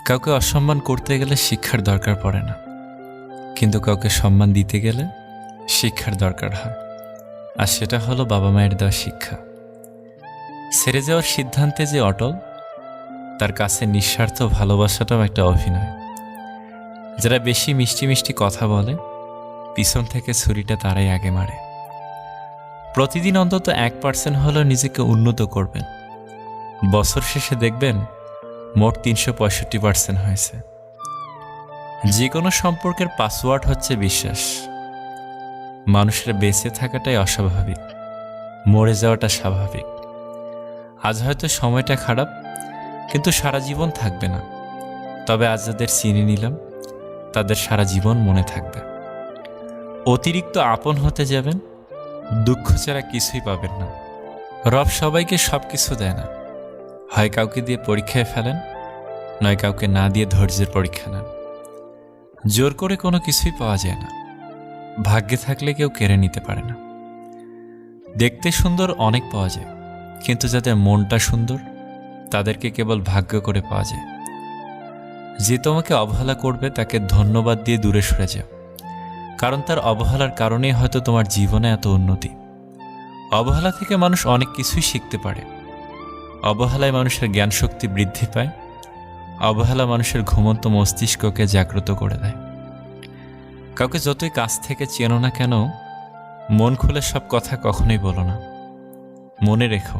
কাউকে অসম্মান করতে গেলে শিক্ষার দরকার পড়ে না, কিন্তু কাউকে সম্মান দিতে গেলে শিক্ষার দরকার হয়। আর সেটা হলো বাবা মায়ের দেওয়া শিক্ষা। ছেড়ে যাওয়ার সিদ্ধান্তে যে অটল, তার কাছে নিঃস্বার্থ ভালোবাসাটাও একটা অভিনয়। যারা বেশি মিষ্টি মিষ্টি কথা বলে, পিছন থেকে ছুরিটা তারাই আগে মারে। প্রতিদিন অন্তত 1% হলেও নিজেকে উন্নত করবেন। বছর শেষে দেখবেন মোট 365% হয়েছে। যে কোনো সম্পর্কের পাসওয়ার্ড হচ্ছে বিশ্বাস। মানুষের বেঁচে থাকাটাই অস্বাভাবিক, মরে যাওয়াটা স্বাভাবিক। আজ হয়তো সময়টা খারাপ, কিন্তু সারা জীবন থাকবে না। তবে আজ যাদের চিনে নিলাম, তাদের সারা জীবন মনে থাকবে। অতিরিক্ত আপন হতে যাবেন, দুঃখ ছাড়া কিছুই পাবেন না। রব সবাইকে সব কিছু দেয় না। হয় কাউকে দিয়ে পরীক্ষায় ফেলেন, নয় কাউকে না দিয়ে ধৈর্যের পরীক্ষা নেন। জোর করে কোনো কিছুই পাওয়া যায় না। ভাগ্যে থাকলে কেউ কেড়ে নিতে পারে না। দেখতে সুন্দর অনেক পাওয়া যায়, কিন্তু যাদের মনটা সুন্দর, তাদেরকে কেবল ভাগ্য করে পাওয়া যায়। যে তোমাকে অবহেলা করবে তাকে ধন্যবাদ দিয়ে দূরে সরে যাও, কারণ তার অবহেলার কারণেই হয়তো তোমার জীবনে এত উন্নতি। অবহেলা থেকে মানুষ অনেক কিছুই শিখতে পারে। অবহেলায় মানুষের জ্ঞান শক্তি বৃদ্ধি পায়। অবহেলা মানুষের ঘুমন্ত মস্তিষ্ককে জাগ্রত করে দেয়। কাউকে যতই কাছ থেকে চেনো না কেন, মন খুলে সব কথা কখনোই বলো না। মনে রেখো,